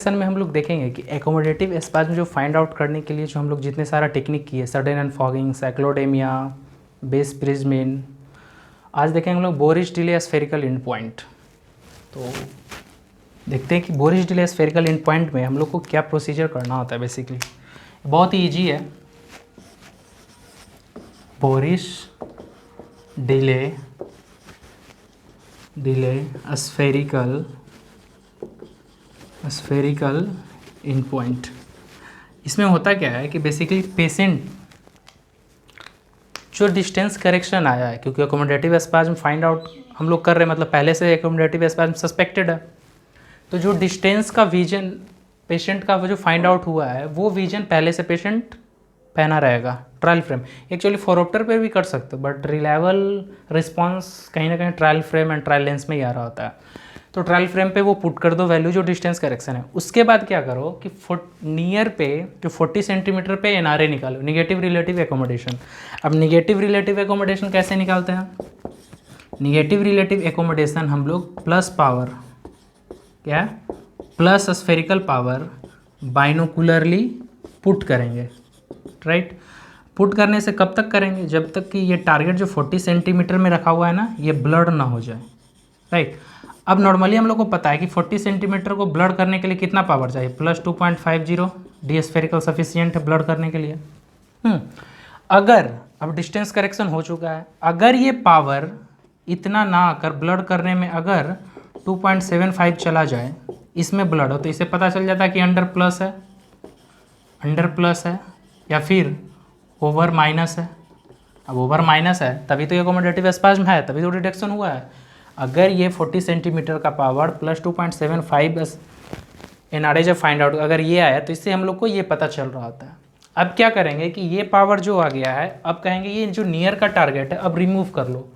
में हम लोग देखेंगे कि एकोमोडेटिव स्पाज्म जो फाइंड आउट करने के लिए जो हम लोग जितने सारा टेक्निक किए, सडन अनफॉगिंग, साइक्लोडेमिया, बेस प्रिज्मिन, आज देखेंगे हम लोग Boris delay spherical and point. तो देखते हैं कि Boris delay spherical and point में हम लोग को क्या प्रोसीजर करना होता है। बेसिकली बहुत ही ईजी है। Boris delay spherical and point, इसमें होता क्या है कि बेसिकली पेशेंट जो डिस्टेंस करेक्शन आया है, क्योंकि एकोमोडेटिव स्पाज्म फाइंड आउट हम लोग कर रहे हैं, मतलब पहले से एकोमोडेटिव स्पाज्म सस्पेक्टेड है, तो जो डिस्टेंस का विजन पेशेंट का वो जो फाइंड आउट हुआ है वो विजन पहले से पेशेंट पहना रहेगा। ट्रायल फ्रेम एक्चुअली फोरोप्टर पर भी कर सकते हो, बट रिलायबल रिस्पॉन्स कहीं ना कहीं trial frame and trial lens में ही आ रहा होता है। तो ट्रायल फ्रेम पे वो पुट कर दो वैल्यू जो डिस्टेंस करेक्शन है। उसके बाद क्या करो कि नियर पे जो 40 सेंटीमीटर पे एनआरए निकालो, निगेटिव रिलेटिव एकोमोडेशन। अब निगेटिव रिलेटिव एकोमोडेशन कैसे निकालते हैं? निगेटिव रिलेटिव एकोमोडेशन हम लोग प्लस पावर, क्या प्लस स्फेरिकल पावर बाइनोकुलरली पुट करेंगे, राइट। पुट करने से कब तक करेंगे? जब तक कि ये टारगेट जो 40 सेंटीमीटर में रखा हुआ है ना, ये ब्लड ना हो जाए, राइट। अब नॉर्मली हम लोग को पता है कि 40 सेंटीमीटर को ब्लड करने के लिए कितना पावर चाहिए? प्लस 2.50 डी स्फेरिकल सफिशियंट है ब्लड करने के लिए। अगर अब डिस्टेंस करेक्शन हो चुका है, अगर ये पावर इतना ना आकर ब्लड करने में अगर 2.75 चला जाए, इसमें ब्लड हो, तो इसे पता चल जाता है कि अंडर प्लस है या फिर ओवर माइनस है। अब ओवर माइनस है तभी तो एकोमोडेटिव स्पाज्म है, तभी तो डिटेक्शन हुआ है। अगर ये 40 सेंटीमीटर का पावर प्लस 2.75 एनआरए जब फाइंड आउट अगर ये आया, तो इससे हम लोग को ये पता चल रहा होता है। अब क्या करेंगे कि ये पावर जो आ गया है, अब कहेंगे ये जो नियर का टारगेट है अब रिमूव कर लो।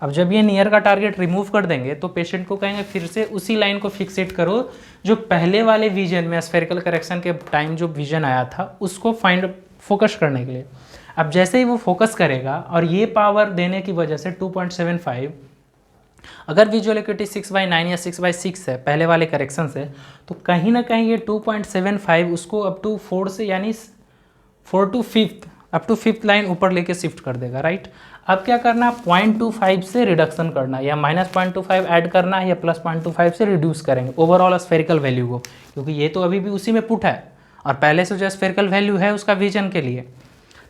अब जब ये नियर का टारगेट रिमूव कर देंगे तो पेशेंट को कहेंगे फिर से उसी लाइन को फिक्सेट करो जो पहले वाले विजन में स्फेरिकल करेक्शन के टाइम जो विजन आया था उसको फोकस करने के लिए। अब जैसे ही वो फोकस करेगा और ये पावर देने की वजह से 2.75, अगर विजुअल एक्यूटी 6/9 या 6/6 है पहले वाले करेक्शन से, तो कहीं ना कहीं ये 2.75 उसको अप टू 4 से यानी 4 to 5th up to 5th line ऊपर लेके शिफ्ट कर देगा, राइट। अब क्या करना, 0.25 से रिडक्शन करना, या -0.25 ऐड करना है या +0.25 से रिड्यूस करेंगे ओवरऑल स्फेरिकल वैल्यू को, क्योंकि ये तो अभी भी उसी में पुट है और पहले से जो स्फेरिकल वैल्यू है उसका विजन के लिए।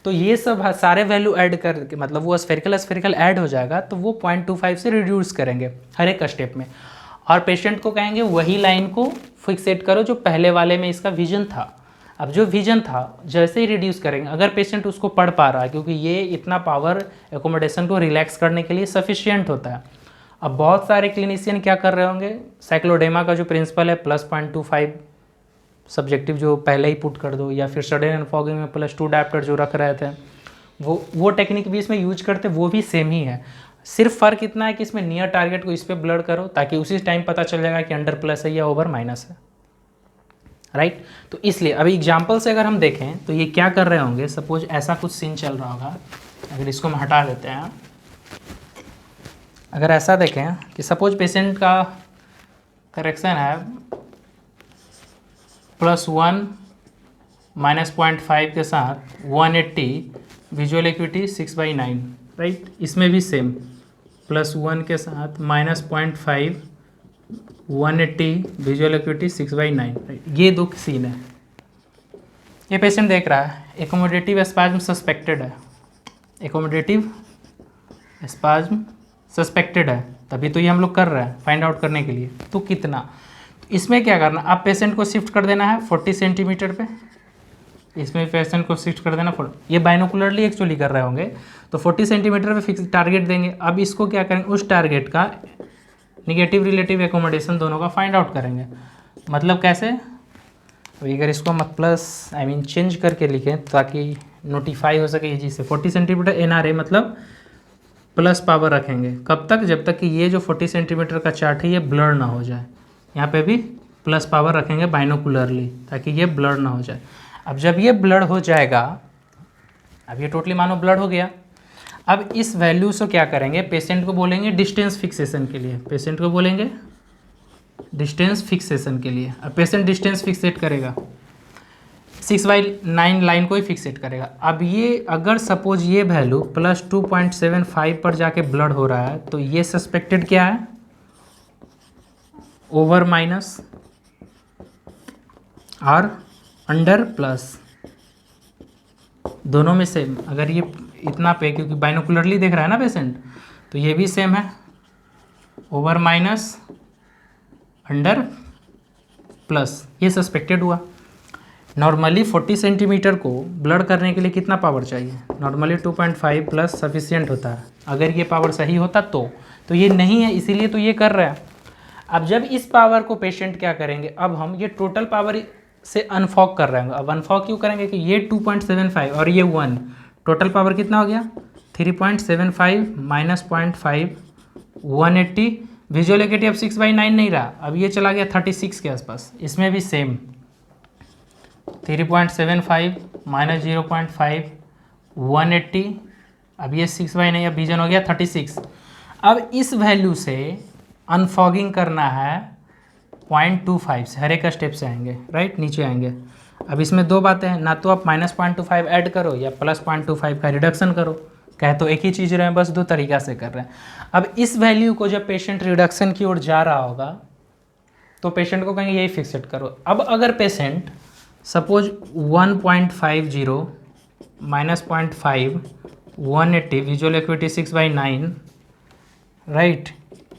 तो ये सब सारे वैल्यू ऐड करके मतलब वो स्फेरिकल ऐड हो जाएगा, तो वो 0.25 से रिड्यूस करेंगे हर एक स्टेप में, और पेशेंट को कहेंगे वही लाइन को फिक्सेट करो जो पहले वाले में इसका विजन था। अब जो विजन था जैसे ही रिड्यूस करेंगे, अगर पेशेंट उसको पढ़ पा रहा है, क्योंकि ये इतना पावर एकोमोडेशन को रिलैक्स करने के लिए सफिशियंट होता है। अब बहुत सारे क्लिनिशियन क्या कर रहे होंगे, साइक्लोडेमा का जो प्रिंसिपल है +0.25 सब्जेक्टिव जो पहले ही पुट कर दो, या फिर सडन अनफॉगिंग में +2 डायप्टर जो रख रहे थे वो टेक्निक भी इसमें यूज करते, वो भी सेम ही है। सिर्फ फ़र्क इतना है कि इसमें नियर टारगेट को इस पर ब्लड करो ताकि उसी टाइम पता चल जाएगा कि अंडर प्लस है या ओवर माइनस है, राइट। तो इसलिए अभी एग्जाम्पल से अगर हम देखें तो ये क्या कर रहे होंगे, सपोज ऐसा कुछ सीन चल रहा होगा, अगर इसको हम हटा देते हैं, अगर ऐसा देखें कि सपोज पेशेंट का करेक्शन है +1 -0.5 के साथ 180, विजुअल एक्यूटी 6/9, राइट। इसमें भी सेम +1 के साथ -0.5 180, विजुअल एक्यूटी 6/9, राइट। ये दो सीन है। ये पेशेंट देख रहा है एकोमोडेटिव स्पाज्म सस्पेक्टेड है, एकोमोडेटिव स्पाज्म सस्पेक्टेड है, तभी तो ये हम लोग कर रहे हैं फाइंड आउट करने के लिए। तो कितना, इसमें क्या करना, आप पेशेंट को शिफ्ट कर देना है 40 सेंटीमीटर पे, इसमें पेशेंट को शिफ्ट कर देना, ये बाइनोकुलरली एक्चुअली कर रहे होंगे, तो 40 सेंटीमीटर पे फिक्स टारगेट देंगे। अब इसको क्या करेंगे, उस टारगेट का निगेटिव रिलेटिव एकोमोडेशन दोनों का फाइंड आउट करेंगे। मतलब कैसे, अभी अगर इसको हम चेंज करके लिखें ताकि नोटिफाई हो सके इजी से, 40 सेंटीमीटर एनआरए मतलब प्लस पावर रखेंगे, कब तक, जब तक कि ये जो 40 सेंटीमीटर का चार्ट है ये ब्लर ना हो जाए। यहाँ पे भी प्लस पावर रखेंगे बाइनोकुलरली ताकि ये ब्लड ना हो जाए। अब जब ये ब्लड हो जाएगा, अब ये टोटली मानो ब्लड हो गया, अब इस वैल्यू से क्या करेंगे, पेशेंट को बोलेंगे डिस्टेंस फिक्सेशन के लिए, पेशेंट को बोलेंगे डिस्टेंस फिक्सेशन के लिए। अब पेशेंट डिस्टेंस फिक्सेट करेगा, 6/9 लाइन को ही फिक्सेट करेगा। अब ये अगर सपोज ये वैल्यू +2.75 पर जाके ब्लड हो रहा है तो ये सस्पेक्टेड क्या है, ओवर माइनस और अंडर प्लस, दोनों में सेम। अगर ये इतना पे, क्योंकि बाइनोकुलरली देख रहा है ना पेशेंट, तो ये भी सेम है, ओवर माइनस अंडर प्लस, ये सस्पेक्टेड हुआ। नॉर्मली 40 सेंटीमीटर को ब्लड करने के लिए कितना पावर चाहिए, नॉर्मली 2.5 प्लस सफिशियंट होता है। अगर ये पावर सही होता तो ये नहीं है, इसीलिए तो ये कर रहा है। अब जब इस पावर को पेशेंट क्या करेंगे, अब हम ये टोटल पावर से अनफॉक कर रहे हैं। अब अनफॉक क्यों करेंगे कि ये 2.75 और ये 1, टोटल पावर कितना हो गया 3.75 माइनस 0.5 180। विजुअल एकेटी अब 6/9 नहीं रहा, अब ये चला गया 36 के आसपास। इसमें भी सेम 3.75 माइनस 0.5 180, अब ये 6/9, अब विजन हो गया 36। अब इस वैल्यू से अनफॉगिंग करना है 0.25 से, हर एक स्टेप से आएंगे, राइट, नीचे आएंगे। अब इसमें दो बातें हैं, ना तो आप -0.25 ऐड करो या +0.25 का रिडक्शन करो, कहे तो एक ही चीज़ रहे हैं, बस दो तरीका से कर रहे हैं। अब इस वैल्यू को जब पेशेंट रिडक्शन की ओर जा रहा होगा तो पेशेंट को कहेंगे यही फिक्सेट करो। अब अगर patient suppose 1.50 minus 0.5 180, visual equity 6/9, right,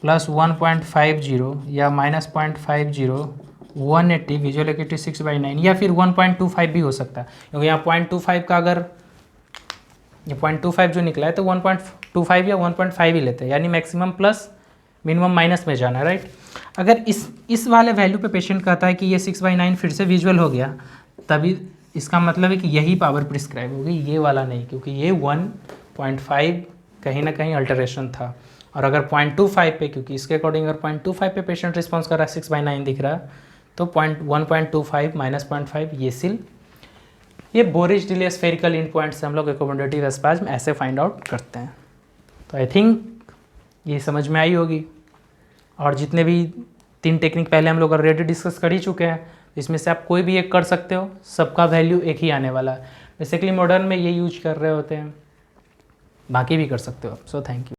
plus 1.50 या माइनस 0.50 180, विजुअल एक्विटी 6/9, या फिर 1.25 भी हो सकता है, क्योंकि यहाँ 0.25 का अगर ये 0.25 जो निकला है तो 1.25 या 1.5 ही लेते हैं, यानी मैक्सिमम प्लस मिनिमम माइनस में जाना है, राइट। अगर इस वाले वैल्यू पे पेशेंट कहता है कि ये 6/9 फिर से विजुअल हो गया, तभी इसका मतलब है कि यही पावर प्रिस्क्राइब होगी, ये वाला नहीं, क्योंकि ये 1.5 कहीं ना कहीं अल्टरेशन था। और अगर 0.25 पे, क्योंकि इसके अकॉर्डिंग अगर 0.25 पे पेशेंट रिस्पॉन्स कर रहा है, 6/9 दिख रहा है, तो 1.25 माइनस 0.5 ये सिल, ये Boris delay spherical in point से हम लोग एकोमोडेटिव स्पैज्म ऐसे फाइंड आउट करते हैं। तो आई थिंक ये समझ में आई होगी। और जितने भी 3 टेक्निक पहले हम लोग ऑलरेडी डिस्कस कर ही चुके हैं, इसमें से आप कोई भी एक कर सकते हो, सबका वैल्यू एक ही आने वाला है। बेसिकली मॉडर्न में ये यूज कर रहे होते हैं, बाकी भी कर सकते हो आप। So thank you.